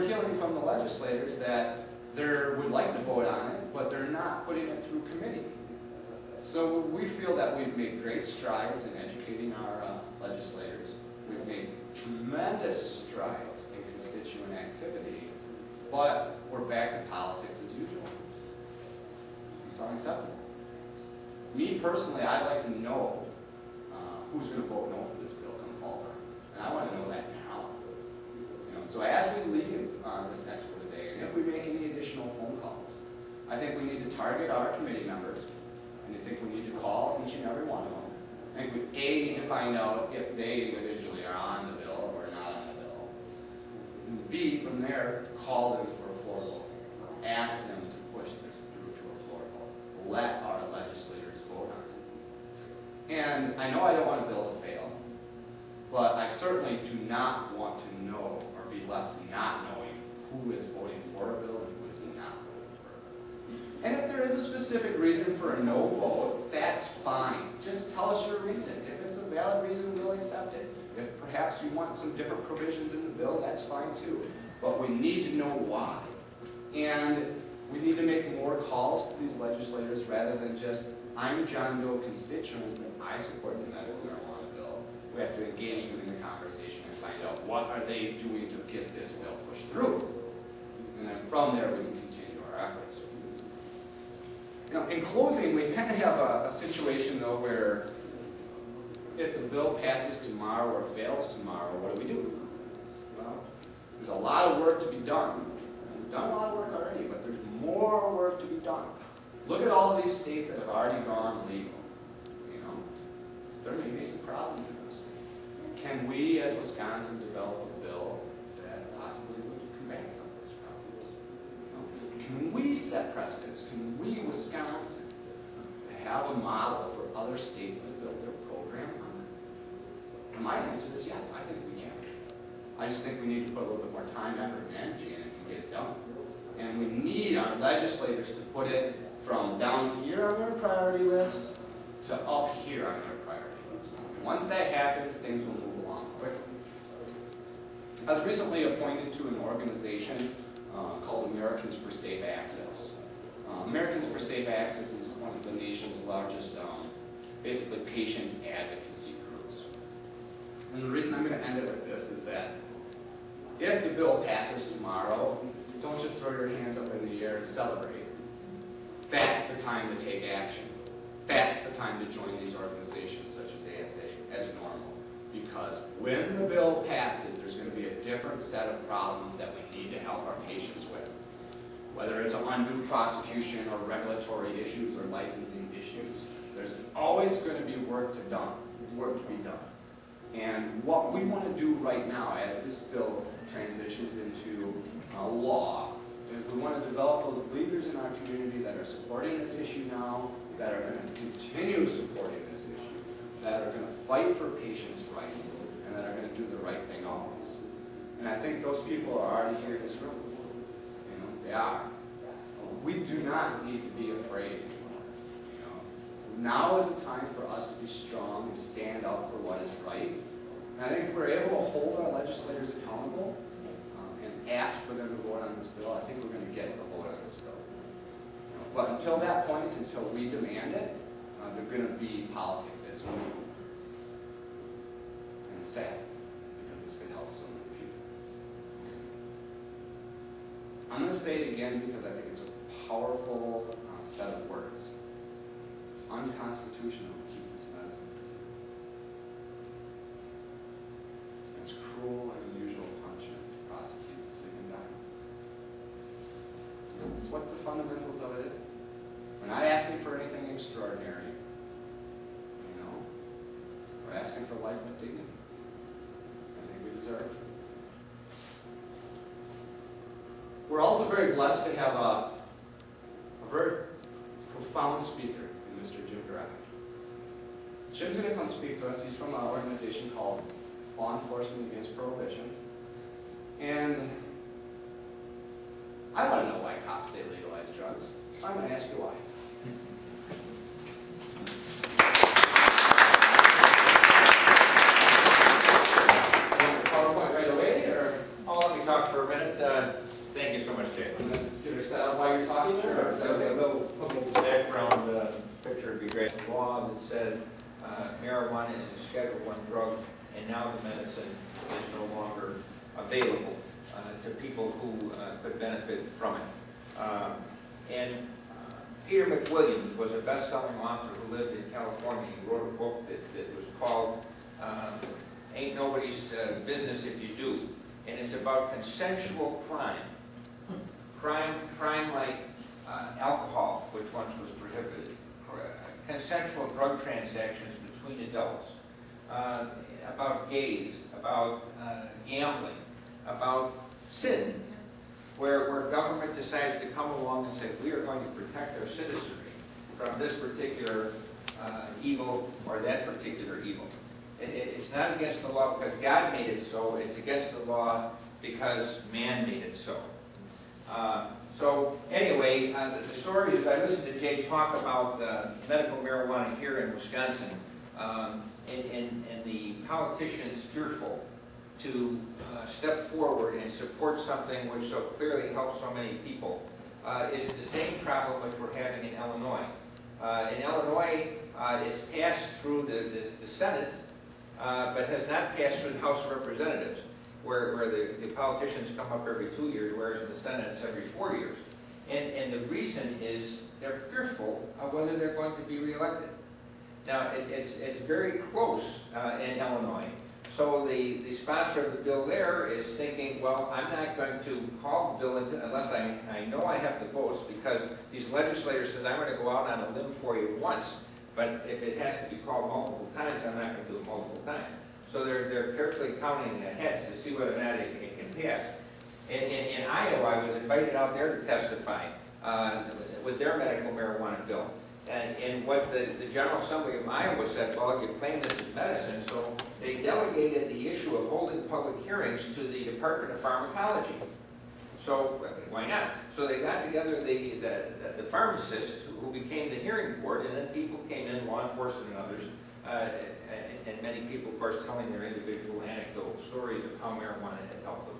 we're hearing from the legislators that they would like to vote on it, but they're not putting it through committee. So we feel that we've made great strides in educating our legislators. We've made tremendous strides in constituent activity, but we're back to politics as usual. It's unacceptable. Me personally, I'd like to know who's going to vote no for this bill come fall time. And I want to know that now. So as we leave this expo today, and if we make any additional phone calls, I think we need to target our committee members, and I think we need to call each and every one of them. I think we need to find out if they individually are on the bill or not on the bill. And B, from there, call them for a floor vote. Ask them to push this through to a floor vote. Let our legislators vote on it. And I know I don't want a bill to fail, but I certainly do not want to know or be left not knowing who is voting for a bill and who is not voting for a bill. And if there is a specific reason for a no vote, that's fine. Just tell us your reason. If it's a valid reason, we'll accept it. If perhaps you want some different provisions in the bill, that's fine too. But we need to know why. And we need to make more calls to these legislators rather than just, I'm John Doe constituent, and I support the medical marijuana bill. We have to engage them in the conversation and find out what are they doing to get this bill pushed through. And then from there, we can continue our efforts. In closing, we kind of have a situation, though, where if the bill passes tomorrow or fails tomorrow, what do? Well, there's a lot of work to be done. We've done a lot of work already, but there's more work to be done. Look at all of these states that have already gone legal. There may be some problems in those states. Can we, as Wisconsin, develop a bill that possibly would combat some of those problems? Can we set precedents? Can we, Wisconsin, have a model for other states to build their program on? And my answer is yes, I think we can. I just think we need to put a little bit more time, effort, and energy in it and get it done. And we need our legislators to put it from down here on their priority list to up here on their priority list. And once that happens, things will move along quickly. I was recently appointed to an organization called Americans for Safe Access. Americans for Safe Access is one of the nation's largest, basically, patient advocacy groups. And the reason I'm going to end it with this is that if the bill passes tomorrow, don't just throw your hands up in the air and celebrate. That's the time to take action. That's the time to join these organizations such as ASA, as NORML. Because when the bill passes, there's going to be a different set of problems that we need to help our patients with. Whether it's undue prosecution or regulatory issues or licensing issues, there's always going to be work to be done. And what we want to do right now, as this bill transitions into law, is we want to develop those leaders in our community that are supporting this issue now, that are going to continue supporting this issue, that are going to fight for patients' rights, and that are going to do the right thing always. And I think those people are already here in this room. They are. We do not need to be afraid. Now is the time for us to be strong and stand up for what is right. And I think if we're able to hold our legislators accountable and ask for them to vote on this bill, I think we're going to get the vote on this bill. But until that point, until we demand it, there's going to be politics as we move. And it's sad, because this could help so many people. I'm going to say it again because I think it's a powerful set of words. It's unconstitutional to keep this medicine. It's cruel and unusual punishment to prosecute the sick and dying. It's what the fundamentals of it is. We're not asking for anything extraordinary. We're asking for life with dignity. I think we deserve it. We're also very blessed to have a very profound speaker in Mr. Jim Graf. Jim's going to come speak to us. He's from an organization called Law Enforcement Against Prohibition. And I want to know why cops say legalize drugs, so I'm going to ask you why. I'll let me talk for a minute. much, Jay. Get her set up while you're talking? Sure. So a little background picture would be great. The law that said marijuana is a Schedule I drug, and now the medicine is no longer available to people who could benefit from it. Peter McWilliams was a best-selling author who lived in California. He wrote a book that was called Ain't Nobody's Business If You Do. And it's about consensual crime. Crime like alcohol, which once was prohibited. Consensual drug transactions between adults. About gays, about gambling, about sin, where government decides to come along and say, we are going to protect our citizenry from this particular evil or that particular evil. It's not against the law because God made it so, it's against the law because man made it so. So anyway, the stories, I listened to Jay talk about medical marijuana here in Wisconsin, and the politicians fearful to step forward and support something which so clearly helps so many people, is the same problem which we're having in Illinois. In Illinois, it's passed through the Senate, but has not passed through the House of Representatives, where the politicians come up every 2 years, whereas in the Senate it's every 4 years. And the reason is they're fearful of whether they're going to be reelected. Now, it's very close in Illinois. So the sponsor of the bill there is thinking, well, I'm not going to call the bill unless I know I have the votes, because these legislators says, I'm going to go out on a limb for you once, but if it has to be called multiple times, I'm not going to do it multiple times. So they're carefully counting heads to see whether or not it can pass. In Iowa, I was invited out there to testify with their medical marijuana bill. And what the General Assembly of Iowa said, well, you claim this is medicine, so they delegated the issue of holding public hearings to the Department of Pharmacology. So why not? So they got together the pharmacists who became the hearing board, and then people came in, law enforcement and others, and many people, of course, telling their individual anecdotal stories of how marijuana had helped them.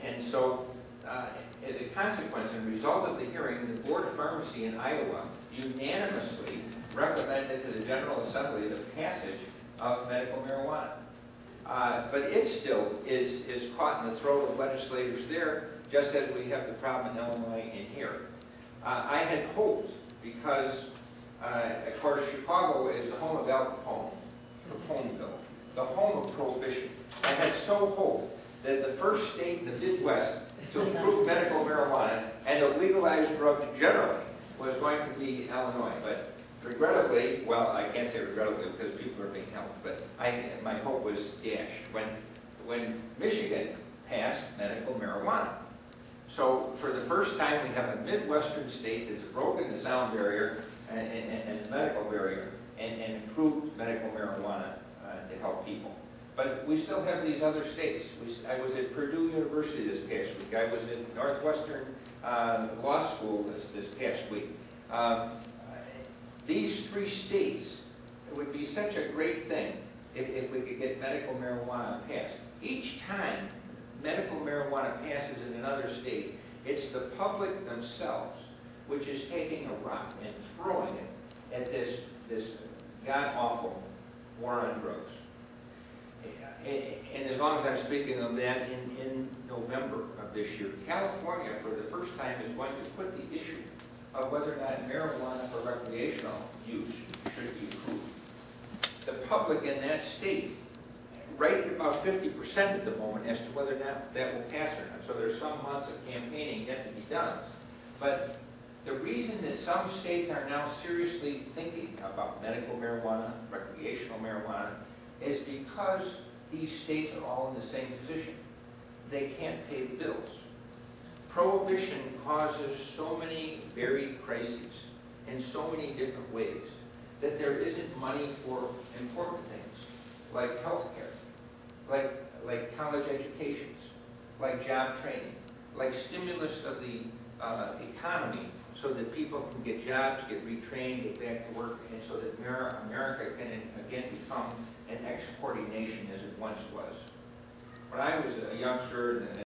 And so, as a consequence and result of the hearing, the Board of Pharmacy in Iowa unanimously recommended to the General Assembly the passage of medical marijuana. But it still is caught in the throat of legislators there, just as we have the problem in Illinois and here. I had hoped, because, of course, Chicago is the home of Al Caponeville, the home of Prohibition. I had so hoped that the first state in the Midwest to approve medical marijuana and to legalize drugs generally was going to be Illinois. But regrettably, well, I can't say regrettably because people are being helped, but my hope was dashed when Michigan passed medical marijuana. So for the first time, we have a Midwestern state that's broken the sound barrier and the medical barrier and improved medical marijuana to help people. But we still have these other states. I was at Purdue University this past week. I was at Northwestern Law School this past week. These three states, it would be such a great thing if we could get medical marijuana passed. Each time medical marijuana passes in another state, it's the public themselves which is taking a rock and throwing it at this god-awful war on drugs. And as long as I'm speaking of that, in November of this year, California, for the first time, is going to put the issue of whether or not marijuana for recreational use should be approved. The public in that state rated about 50% at the moment as to whether or not that will pass or not. So there's some months of campaigning yet to be done. But the reason that some states are now seriously thinking about medical marijuana, recreational marijuana, is because these states are all in the same position. They can't pay the bills. Prohibition causes so many varied crises in so many different ways that there isn't money for important things like health care, like college educations, like job training, like stimulus of the economy so that people can get jobs, get retrained, get back to work, and so that America can again become an exporting nation as it once was. When I was a youngster